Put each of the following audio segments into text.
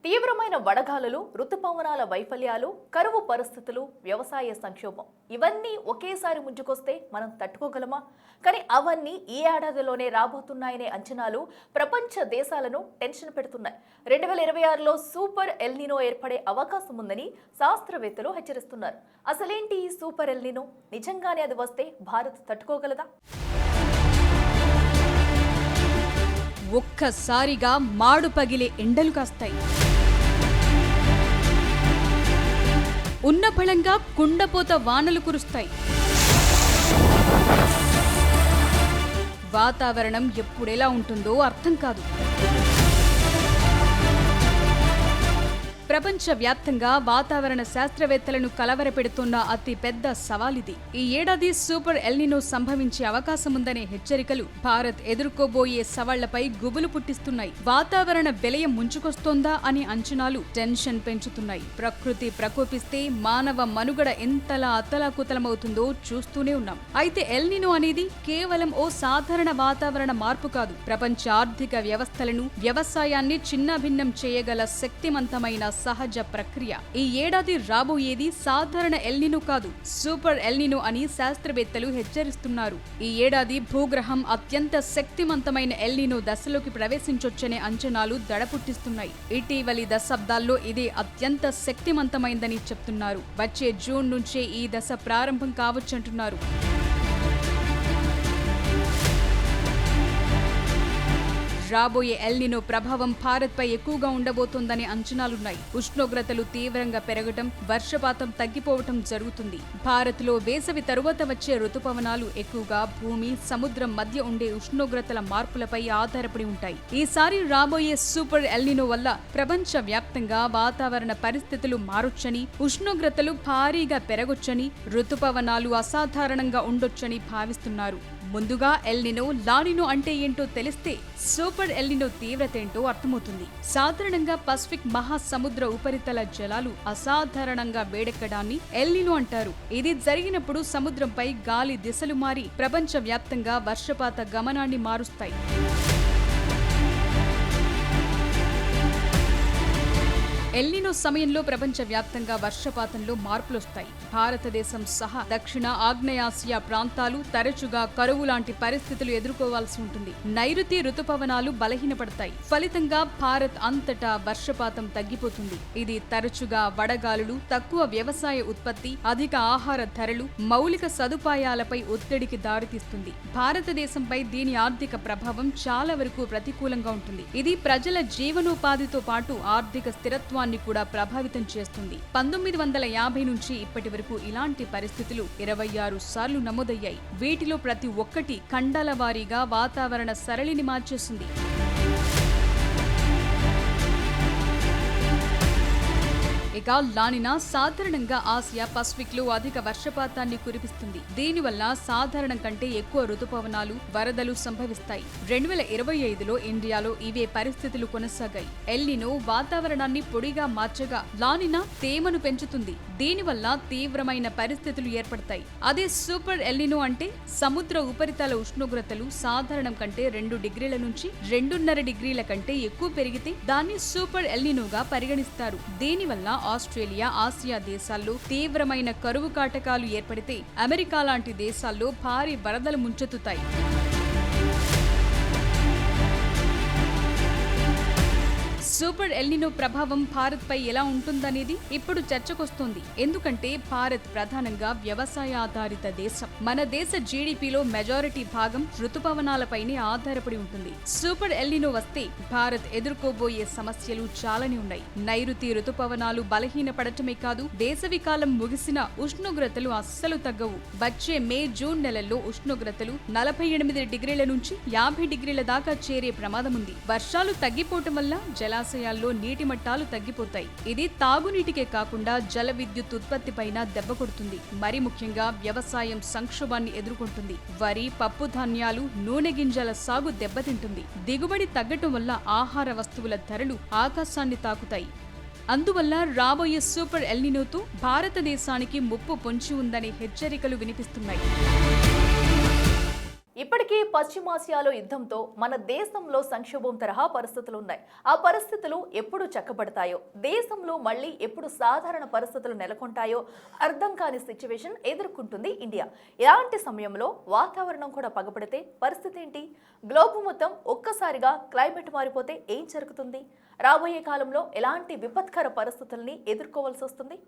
తీవ్రమైన వడగాలులు, ఋతుపవనాల వైఫల్యాలు, కరువు పరిస్థితులు, వ్యవసాయ సంక్షోభం ఇవన్నీ ఒకేసారి ముంచుకొస్తే మనం తట్టుకోగలమా? కానీ అవన్నీ ఈ ఏడాదిలోనే రాబోతున్నాయనే అంచనాలు ప్రపంచ దేశాలను టెన్షన్ పెడుతున్నాయి. 2026లో సూపర్ ఎల్నినో ఏర్పడే అవకాశం ఉందని శాస్త్రవేత్తలు హెచ్చరిస్తున్నారు. అసలేంటి ఈ సూపర్ ఎల్నినో? నిజంగానే అది వస్తే భారత్ తట్టుకోగలదా? ఒక్కసారిగా మాడు పగిలే ఎండలు కాస్తాయి. ఉన్న ఫలంగా కుండపోత వానలు కురుస్తాయి. వాతావరణం ఎప్పుడెలా ఉంటుందో అర్థం కాదు. ప్రపంచవ్యాప్తంగా వాతావరణ శాస్త్రవేత్తలను కలవరపెడుతున్న అతి పెద్ద సవాలిది. ఈ ఏడాది సూపర్ ఎల్నినో సంభవించే అవకాశం ఉందనే హెచ్చరికలు భారత్ ఎదుర్కోబోయే సవాళ్లపై గుబులు పుట్టిస్తున్నాయి. వాతావరణ విలయం ముంచుకొస్తోందా అనే అంచనాలు టెన్షన్ పెంచుతున్నాయి. ప్రకృతి ప్రకోపిస్తే మానవ మనుగడ ఎంతలా అతలాకుతలమవుతుందో చూస్తూనే ఉన్నాం. అయితే ఎల్నినో అనేది కేవలం ఓ సాధారణ వాతావరణ మార్పు కాదు. ప్రపంచ ఆర్థిక వ్యవస్థలను, వ్యవసాయాన్ని చిన్నాభిన్నం చేయగల శక్తివంతమైన సహజ ప్రక్రియ. ఈ ఏడాది రాబోయేది సాధారణ ఎల్నినో కాదు, సూపర్ ఎల్నినో అని శాస్త్రవేత్తలు హెచ్చరిస్తున్నారు. ఈ ఏడాది భూగ్రహం అత్యంత శక్తివంతమైన ఎల్నినో దశలోకి ప్రవేశించొచ్చనే అంచనాలు దడపుట్టిస్తున్నాయి. ఇటీవలి దశాబ్దాల్లో ఇది అత్యంత శక్తివంతమైందని చెప్తున్నారు. వచ్చే జూన్ నుంచే ఈ దశ ప్రారంభం కావచ్చంటున్నారు. రాబోయే ఎల్నినో ప్రభావం భారత్పై ఎక్కువగా ఉండబోతోందనే అంచనాలున్నాయి. ఉష్ణోగ్రతలు తీవ్రంగా పెరగటం, వర్షపాతం తగ్గిపోవటం జరుగుతుంది. భారత్లో వేసవి తరువాత వచ్చే ఋతుపవనాలు ఎక్కువగా భూమి, సముద్రం మధ్య ఉండే ఉష్ణోగ్రతల మార్పులపై ఆధారపడి ఉంటాయి. ఈసారి రాబోయే సూపర్ ఎల్నినో వల్ల ప్రపంచ వ్యాప్తంగా వాతావరణ పరిస్థితులు మారొచ్చని, ఉష్ణోగ్రతలు భారీగా పెరగొచ్చని, ఋతుపవనాలు అసాధారణంగా ఉండొచ్చని భావిస్తున్నారు. ముందుగా ఎల్నినో, లానినో అంటే ఏంటో తెలిస్తే సూపర్ ఎల్నినో తీవ్రత ఏంటో అర్థమవుతుంది. సాధారణంగా పసిఫిక్ మహాసముద్ర ఉపరితల జలాలు అసాధారణంగా వేడెక్కడాన్ని ఎల్నినో అంటారు. ఇది జరిగినప్పుడు సముద్రంపై గాలి దిశలు మారి ప్రపంచ వ్యాప్తంగా వర్షపాత గమనాన్ని మారుస్తాయి. ఎల్నినో సమయంలో ప్రపంచవ్యాప్తంగా వర్షపాతంలో మార్పులొస్తాయి. భారతదేశం సహా దక్షిణ ఆగ్నేయాసియా ప్రాంతాలు తరచుగా కరువు లాంటి పరిస్థితులు ఎదుర్కోవాల్సి ఉంటుంది. నైరుతి ఋతుపవనాలు బలహీనపడతాయి. ఫలితంగా భారత్ అంతటా వర్షపాతం తగ్గిపోతుంది. ఇది తరచుగా వడగాలులు, తక్కువ వ్యవసాయ ఉత్పత్తి, అధిక ఆహార ధరలు, మౌలిక సదుపాయాలపై ఒత్తిడికి దారితీస్తుంది. భారతదేశంపై దీని ఆర్థిక ప్రభావం చాలా వరకు ప్రతికూలంగా ఉంటుంది. ఇది ప్రజల జీవనోపాధితో పాటు ఆర్థిక స్థిరత్వాన్ని కూడా ప్రభావితం చేస్తుంది. 1950 నుంచి ఇప్పటి వరకు ఇలాంటి పరిస్థితులు 26 సార్లు నమోదయ్యాయి. వీటిలో ప్రతి ఒక్కటి ఖండాల వారీగా వాతావరణ సరళిని మార్చేసింది. ఇక లానినా సాధారణంగా ఆసియా, పసిఫిక్ లో అధిక వర్షపాతాన్ని కురిపిస్తుంది. దీనివల్ల సాధారణం కంటే ఎక్కువ ఋతుపవనాలు, వరదలు సంభవిస్తాయి. 2025లో ఇండియాలో ఇవే పరిస్థితులు కొనసాగాయి. ఎల్నినో వాతావరణాన్ని పొడిగా మార్చగా, లానినా తేమను పెంచుతుంది. దీనివల్ల తీవ్రమైన పరిస్థితులు ఏర్పడతాయి. అదే సూపర్ ఎల్నినో అంటే సముద్ర ఉపరితల ఉష్ణోగ్రతలు సాధారణం కంటే 2 డిగ్రీల నుంచి 2.5 డిగ్రీల కంటే ఎక్కువ పెరిగితే దాన్ని సూపర్ ఎల్నినోగా పరిగణిస్తారు. దీనివల్ల ఆస్ట్రేలియా, ఆసియా దేశాల్లో తీవ్రమైన కరువు కాటకాలు ఏర్పడితే అమెరికా లాంటి దేశాల్లో భారీ వరదలు ముంచెత్తుతాయి. సూపర్ ఎల్నినో ప్రభావం భారత్ పై ఎలా ఉంటుందనేది ఇప్పుడు చర్చకొస్తోంది. ఎందుకంటే భారత్ ప్రధానంగా వ్యవసాయ ఆధారిత దేశం. మన దేశ జీడీపీలో మెజారిటీ భాగం ఋతుపవనాలపైనే ఆధారపడి ఉంటుంది. సూపర్ ఎల్నినో వస్తే భారత్ ఎదుర్కోబోయే సమస్యలు చాలానే ఉన్నాయి. నైరుతి ఋతుపవనాలు బలహీనపడటమే కాదు, వేసవి కాలం ముగిసిన ఉష్ణోగ్రతలు అస్సలు తగ్గవు. వచ్చే మే, జూన్ నెలల్లో ఉష్ణోగ్రతలు 48 డిగ్రీల నుంచి 50 డిగ్రీల దాకా చేరే ప్రమాదం ఉంది. వర్షాలు తగ్గిపోవటం వల్ల జలాశయాల్లో నీటి మట్టాలు తగ్గిపోతాయి. ఇది తాగునీటికే కాకుండా జల విద్యుత్ ఉత్పత్తిపైన దెబ్బ కొడుతుంది. మరి ముఖ్యంగా వ్యవసాయం సంక్షోభాన్ని ఎదుర్కొంటుంది. వరి, పప్పు ధాన్యాలు, నూనె గింజల సాగు దెబ్బతింటుంది. దిగుబడి తగ్గటం వల్ల ఆహార వస్తువుల ధరలు ఆకాశాన్ని తాకుతాయి. అందువల్ల రాబోయే సూపర్ ఎల్నినోతో భారతదేశానికి ముప్పు పొంచి ఉందనే హెచ్చరికలు వినిపిస్తున్నాయి. ఇప్పటికీ పశ్చిమాసియాలో యుద్ధంతో మన దేశంలో సంక్షోభం తరహా పరిస్థితులు ఉన్నాయి. ఆ పరిస్థితులు ఎప్పుడు చక్కబడతాయో, దేశంలో మళ్ళీ ఎప్పుడు సాధారణ పరిస్థితులు నెలకొంటాయో అర్థం కాని సిచ్యువేషన్ ఎదుర్కొంటుంది ఇండియా. ఇలాంటి సమయంలో వాతావరణం కూడా పగబడితే పరిస్థితి ఏంటి? గ్లోబ్ మొత్తం ఒక్కసారిగా క్లైమేట్ మారిపోతే ఏం జరుగుతుంది? రాబోయే కాలంలో ఎలాంటి విపత్కర పరిస్థితుల్ని ఎదుర్కోవాల్సి వస్తుంది?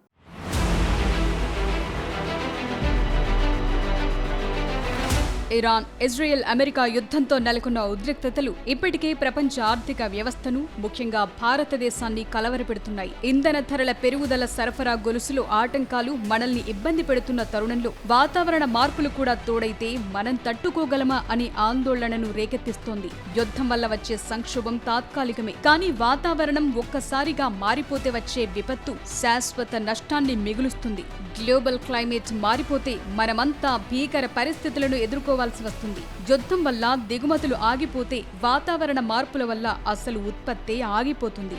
ఇరాన్, ఇజ్రాయెల్, అమెరికా యుద్ధంతో నెలకొన్న ఉద్రిక్తతలు ఇప్పటికే ప్రపంచ ఆర్థిక వ్యవస్థను, ముఖ్యంగా భారతదేశాన్ని కలవరపెడుతున్నాయి. ఇంధన ధరల పెరుగుదల, సరఫరా గొలుసులు ఆటంకాలు మనల్ని ఇబ్బంది పెడుతున్న తరుణంలో వాతావరణ మార్పులు కూడా తోడైతే మనం తట్టుకోగలమా అని ఆందోళనను రేకెత్తిస్తోంది. యుద్ధం వల్ల వచ్చే సంక్షోభం తాత్కాలికమే, కానీ వాతావరణం ఒక్కసారిగా మారిపోతే వచ్చే విపత్తు శాశ్వత నష్టాన్ని మిగులుస్తుంది. గ్లోబల్ క్లైమేట్ మారిపోతే మనమంతా భీకర పరిస్థితులను ఎదుర్కోవాలి వస్తుంది. యుద్ధం వల్ల దిగుమతులు ఆగిపోతే వాతావరణ మార్పుల వల్ల అసలు ఉత్పత్తే ఆగిపోతుంది.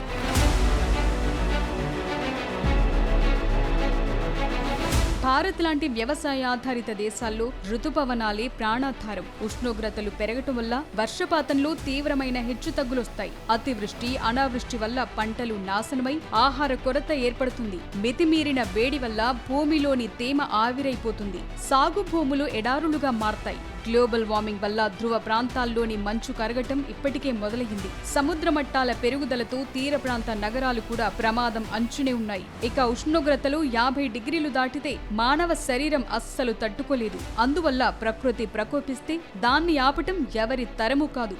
భారత్ లాంటి వ్యవసాయాధారిత దేశాల్లో ఋతుపవనాలే ప్రాణాధారం. ఉష్ణోగ్రతలు పెరగటం వల్ల వర్షపాతంలో తీవ్రమైన హెచ్చుతగ్గులొస్తాయి. అతివృష్టి, అనావృష్టి వల్ల పంటలు నాశనమై ఆహార కొరత ఏర్పడుతుంది. మితిమీరిన వేడి వల్ల భూమిలోని తేమ ఆవిరైపోతుంది. సాగు భూములు ఎడారులుగా మారతాయి. గ్లోబల్ వార్మింగ్ వల్ల ధ్రువ ప్రాంతాల్లోని మంచు కరగటం ఇప్పటికే మొదలైంది. సముద్ర మట్టాల పెరుగుదలతో తీర ప్రాంత నగరాలు కూడా ప్రమాదం అంచునే ఉన్నాయి. ఇక ఉష్ణోగ్రతలు 50 డిగ్రీలు దాటితే మానవ శరీరం అస్సలు తట్టుకోలేదు. అందువల్ల ప్రకృతి ప్రకోపిస్తే దాన్ని ఆపటం ఎవరి తరము కాదు.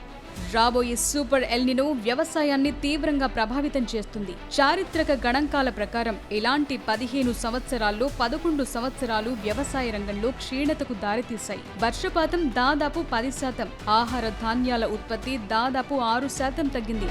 రాబోయే సూపర్ ఎల్నినో వ్యవసాయాన్ని తీవ్రంగా ప్రభావితం చేస్తుంది. చారిత్రక గణాంకాల ప్రకారం ఇలాంటి 15 సంవత్సరాల్లో 11 సంవత్సరాలు వ్యవసాయ రంగంలో క్షీణతకు దారితీశాయి. వర్షపాతం దాదాపు 10%, ఆహార ధాన్యాల ఉత్పత్తి దాదాపు 6% తగ్గింది.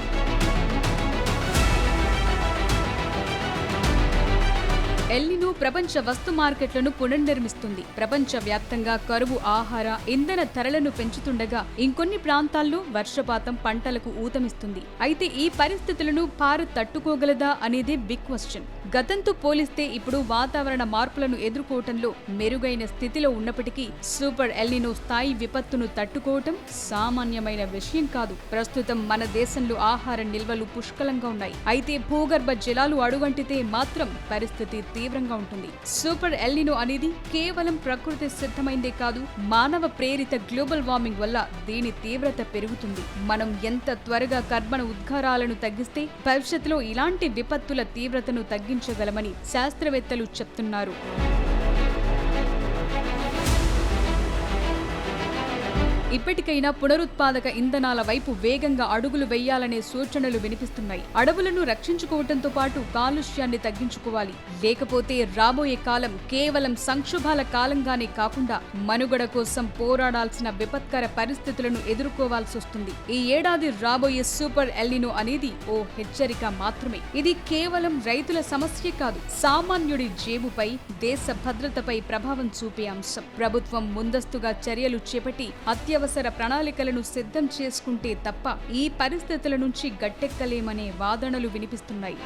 ఎల్నినో ప్రపంచ వస్తు మార్కెట్లను పునర్నిర్మిస్తుంది. ప్రపంచ వ్యాప్తంగా కరువు ఆహార, ఇంధన ధరలను పెంచుతుండగా ఇంకొన్ని ప్రాంతాల్లో వర్షపాతం పంటలకు ఊతమిస్తుంది. అయితే ఈ పరిస్థితులను భారత్ తట్టుకోగలదా అనేదే బిగ్ క్వశ్చన్. గతంతో పోలిస్తే ఇప్పుడు వాతావరణ మార్పులను ఎదుర్కోవటంలో మెరుగైన స్థితిలో ఉన్నప్పటికీ సూపర్ ఎల్నినో స్థాయి విపత్తును తట్టుకోవటం సామాన్యమైన విషయం కాదు. ప్రస్తుతం మన దేశంలో ఆహార నిల్వలు పుష్కలంగా ఉన్నాయి. అయితే భూగర్భ జలాలు అడుగంటితే మాత్రం పరిస్థితి తీవ్రంగా ఉంటుంది. సూపర్ ఎల్నినో అనేది కేవలం ప్రకృతి సిద్ధమైందే కాదు, మానవ ప్రేరిత గ్లోబల్ వార్మింగ్ వల్ల దీని తీవ్రత పెరుగుతుంది. మనం ఎంత త్వరగా కర్బన ఉద్గారాలను తగ్గిస్తే భవిష్యత్తులో ఇలాంటి విపత్తుల తీవ్రతను తగ్గించగలమని శాస్త్రవేత్తలు చెప్తున్నారు. ఇప్పటికైనా పునరుత్పాదక ఇంధనాల వైపు వేగంగా అడుగులు వేయాలనే సూచనలు వినిపిస్తున్నాయి. అడవులను రక్షించుకోవడంతో పాటు కాలుష్యాన్ని తగ్గించుకోవాలి. లేకపోతే రాబోయే కాలం కేవలం సంక్షోభాల కాలంగానే కాకుండా మనుగడ కోసం పోరాడాల్సిన విపత్కర పరిస్థితులను ఎదుర్కోవాల్సి వస్తుంది. ఈ ఏడాది రాబోయే సూపర్ ఎల్నినో అనేది ఓ హెచ్చరిక మాత్రమే. ఇది కేవలం రైతుల సమస్య కాదు, సామాన్యుడి జేబుపై, దేశ భద్రతపై ప్రభావం చూపే అంశం. ప్రభుత్వం ముందస్తుగా చర్యలు చేపట్టి అత్యవసర ప్రణాళికలను సిద్ధం చేసుకుంటే తప్ప ఈ పరిస్థితుల నుంచి గట్టెక్కలేమనే వాదనలు వినిపిస్తున్నాయి.